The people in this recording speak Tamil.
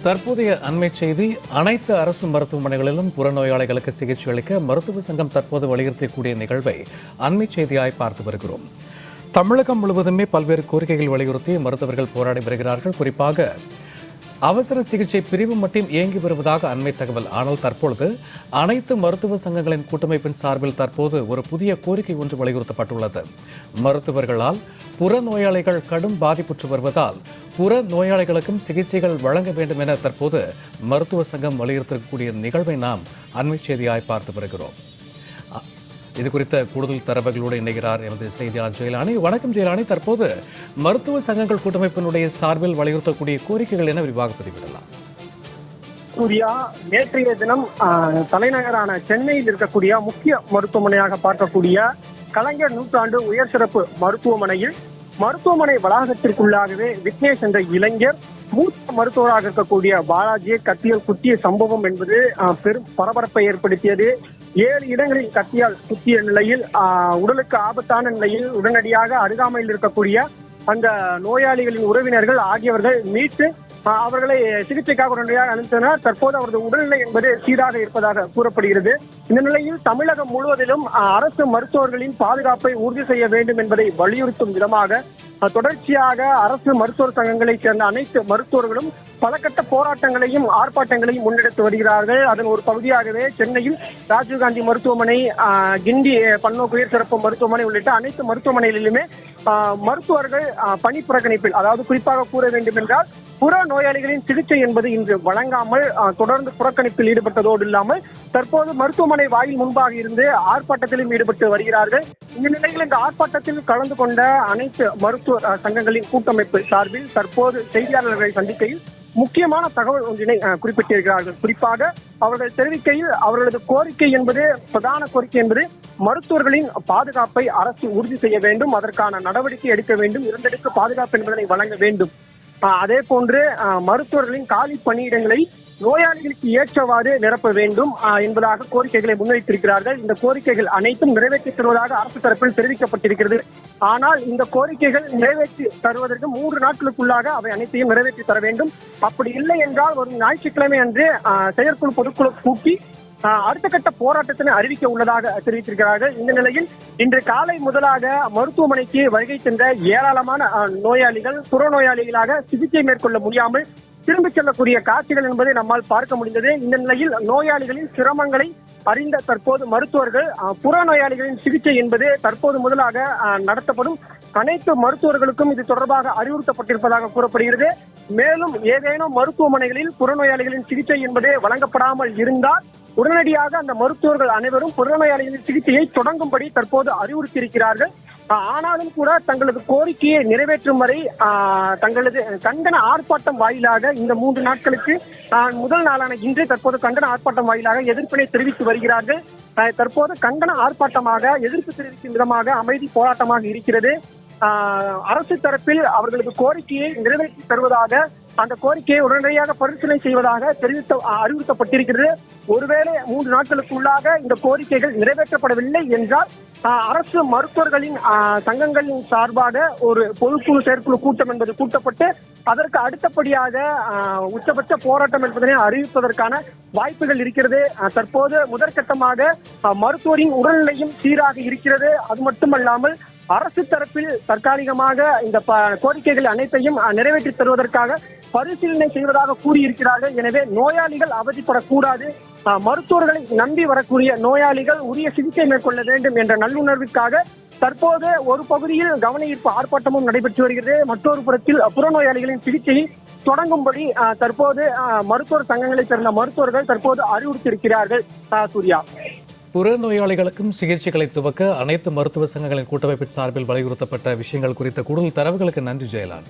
தற்போதைய அண்மை செய்தி. அனைத்து அரசு மருத்துவமனைகளிலும் புறநோயாளிகளுக்கு சிகிச்சை அளிக்க மருத்துவ சங்கம் தற்போது வலியுறுத்தக்கூடிய நிகழ்வை அண்மை செய்தியாய் பார்த்து வருகிறோம். தமிழகம் முழுவதுமே பல்வேறு கோரிக்கைகள் வலியுறுத்தி மருத்துவர்கள் போராடி வருகிறார்கள். குறிப்பாக அவசர சிகிச்சை பிரிவு மட்டும் இயங்கி வருவதாக அண்மை தகவல். ஆனால் தற்பொழுது அனைத்து மருத்துவ சங்கங்களின் கூட்டமைப்பின் சார்பில் தற்போது ஒரு புதிய கோரிக்கை ஒன்று வலியுறுத்தப்பட்டுள்ளது. மருத்துவர்களால் புறநோயாளிகள் கடும் பாதிப்புற்று வருவதால் புற நோயாளிகளுக்கும் சிகிச்சைகள் வழங்க வேண்டும் என தற்போது மருத்துவ சங்கம் வலியுறுத்தக்கூடிய நிகழ்வை நாம் அண்மை செய்தியாய் பார்த்து வருகிறோம். இது குறித்த கூடுதல் தரவுகளோடு இணைகிறார் எமது செய்தியாளர் ஜெயலானி. வணக்கம் ஜெயலானி. தற்போது மருத்துவ சங்கங்கள் கூட்டமைப்பினுடைய சார்பில் வலியுறுத்தக்கூடிய கோரிக்கைகள் என விரிவாக பதிவிடலாம். சூர்யா, நேற்றைய தினம் தலைநகரான சென்னையில் இருக்கக்கூடிய முக்கிய மருத்துவமனையாக பார்க்கக்கூடிய கலைஞர் நூற்றாண்டு உயர் சிறப்பு மருத்துவமனை வளாகத்திற்குள்ளாகவே விக்னேஷ் என்ற இளைஞர் மூத்த மருத்துவராக இருக்கக்கூடிய பாலாஜியை கத்தியால் குத்திய சம்பவம் என்பது பெரும் பரபரப்பை ஏற்படுத்தியது. 7 இடங்களில் கத்தியால் குத்திய நிலையில் உடலுக்கு ஆபத்தான நிலையில் உடனடியாக அருகாமையில் இருக்கக்கூடிய அந்த நோயாளிகளின் உறவினர்கள் ஆகியவர்கள் மீட்டு அவர்களை சிகிச்சைக்காக உடனடியாக அனுப்பினர். தற்போது அவரது உடல்நிலை என்பது சீராக இருப்பதாக கூறப்படுகிறது. இந்த நிலையில் தமிழகம் முழுவதிலும் அரசு மருத்துவர்களின் பாதுகாப்பை உறுதி செய்ய வேண்டும் என்பதை வலியுறுத்தும் விதமாக தொடர்ச்சியாக அரசு மருத்துவர் சங்கங்களைச் சேர்ந்த அனைத்து மருத்துவர்களும் பல கட்ட போராட்டங்களையும் ஆர்ப்பாட்டங்களையும் முன்னெடுத்து வருகிறார்கள். அதன் ஒரு பகுதியாகவே சென்னையில் ராஜீவ்காந்தி மருத்துவமனை, கிண்டி பன்னோக்கு உயர் சிறப்பு மருத்துவமனை உள்ளிட்ட அனைத்து மருத்துவமனைகளிலுமே மருத்துவர்கள் பணி புறக்கணிப்பில், அதாவது குறிப்பாக கூற வேண்டும் என்றால் புற நோயாளிகளின் சிகிச்சை என்பது இன்று வழங்காமல் தொடர்ந்து புறக்கணிப்பில் ஈடுபட்டதோடு இல்லாமல் தற்போது மருத்துவமனை வாயில் முன்பாக இருந்து ஆர்ப்பாட்டத்திலும் ஈடுபட்டு வருகிறார்கள். இந்த நிலையில் இந்த ஆர்ப்பாட்டத்தில் கலந்து கொண்ட அனைத்து மருத்துவ சங்கங்களின் கூட்டமைப்பு சார்பில் தற்போது செய்தியாளர்களை சந்திக்கையில் முக்கியமான தகவல் ஒன்றினை குறிப்பிட்டிருக்கிறார்கள். குறிப்பாக அவர்கள் தெரிவிக்கையில் அவர்களது பிரதான கோரிக்கை என்பது மருத்துவர்களின் பாதுகாப்பை அரசு உறுதி செய்ய வேண்டும், அதற்கான நடவடிக்கை எடுக்க வேண்டும், 2 அடுக்கு பாதுகாப்பு என்பதனை வழங்க வேண்டும். அதே போன்று மருத்துவர்களின் காலி பணியிடங்களை நோயாளிகளுக்கு ஏற்றவாறு நிரப்ப வேண்டும் என்பதாக கோரிக்கைகளை முன்வைத்திருக்கிறார்கள். இந்த கோரிக்கைகள் அனைத்தும் நிறைவேற்றி தருவதாக அரசு தரப்பில் தெரிவிக்கப்பட்டிருக்கிறது. ஆனால் இந்த கோரிக்கைகள் நிறைவேற்றி தருவதற்கு 3 நாட்களுக்குள்ளாக அவை அனைத்தையும் நிறைவேற்றி தர வேண்டும். அப்படி இல்லை என்றால் வரும் ஞாயிற்றுக்கிழமை அன்று செயற்குழு பொதுக்குழு கூட்டி அடுத்த கட்ட போராட்டத்தினை அறிவிக்க உள்ளதாக தெரிவித்திருக்கிறார்கள். இந்த நிலையில் இன்று காலை முதலாக மருத்துவமனைக்கு வருகை சென்ற ஏராளமான நோயாளிகள் புறநோயாளிகளாக சிகிச்சை மேற்கொள்ள முடியாமல் திரும்பிச் செல்லக்கூடிய காட்சிகள் என்பதை நம்மால் பார்க்க முடிந்தது. இந்த நிலையில் நோயாளிகளின் சிரமங்களை அறிந்த தற்போது மருத்துவர்கள் புறநோயாளிகளின் சிகிச்சை என்பது தற்போது முதலாக நடத்தப்படும் அனைத்து மருத்துவர்களுக்கும் இது தொடர்பாக அறிவுறுத்தப்பட்டிருப்பதாக கூறப்படுகிறது. மேலும் ஏதேனும் மருத்துவமனைகளில் புறநோயாளிகளின் சிகிச்சை என்பது வழங்கப்படாமல் இருந்தால் உடனடியாக அந்த மருத்துவர்கள் அனைவரும் புறநோயாளிகளின் சிகிச்சையை தொடங்கும்படி தற்போது அறிவுறுத்தியிருக்கிறார்கள். ஆனாலும் கூட தங்களது கோரிக்கையை நிறைவேற்றும் வரை தங்களது கண்டன ஆர்ப்பாட்டம் வாயிலாக இந்த 3 நாட்களுக்கு முதல் நாளான இன்று தற்போது கண்டன ஆர்ப்பாட்டம் வாயிலாக எதிர்ப்பினை தெரிவித்து வருகிறார்கள். தற்போது கண்டன ஆர்ப்பாட்டமாக எதிர்ப்பு தெரிவிக்கும் விதமாக அமைதி போராட்டமாக இருக்கிறது. அரசு தரப்பில் அவர்களது கோரிக்கையை நிறைவேற்றி தருவதாக, அந்த கோரிக்கையை உடனடியாக பரிசீலனை செய்வதாக அறிவுறுத்தப்பட்டிருக்கிறது. ஒருவேளை 3 நாட்களுக்குள்ளாக இந்த கோரிக்கைகள் நிறைவேற்றப்படவில்லை என்றால் அரசு மருத்துவர்களின் சங்கங்களின் சார்பாக ஒரு பொதுக்குழு செயற்குழு கூட்டம் என்பது கூட்டப்பட்டு அதற்கு அடுத்தபடியாக உச்சபட்ச போராட்டம் என்பதனை அறிவிப்பதற்கான வாய்ப்புகள் இருக்கிறது. தற்போது முதற்கட்டமாக மருத்துவரின் உடல்நிலையும் சீராக இருக்கிறது. அது மட்டுமல்லாமல் அரசு தரப்பில் தற்காலிகமாக இந்த கோரிக்கைகள் அனைத்தையும் நிறைவேற்றி தருவதற்காக பரிசீலனை செய்வதாக கூறியிருக்கிறார்கள். எனவே நோயாளிகள் அவதிப்படக்கூடாது, மருத்துவர்களை நம்பி வரக்கூடிய நோயாளிகள் உரிய சிகிச்சை மேற்கொள்ள வேண்டும் என்ற நல்லுணர்வுக்காக தற்போது ஒரு பகுதியில் கவன ஈர்ப்பு ஆர்ப்பாட்டமும் நடைபெற்று வருகிறது. மற்றொரு புறத்தில் புறநோயாளிகளின் சிகிச்சையை தொடங்கும்படி தற்போது மருத்துவர் சங்கங்களைச் சேர்ந்த மருத்துவர்கள் தற்போது அறிவுறுத்தியிருக்கிறார்கள். சூர்யா, புறநோயாளிகளுக்கும் சிகிச்சைகளை துவக்க அனைத்து மருத்துவ சங்கங்களின் கூட்டமைப்பின் சார்பில் வலியுறுத்தப்பட்ட விஷயங்கள் குறித்த கூடுதல் தரவுகளுக்கு நன்றி ஜெயலான்.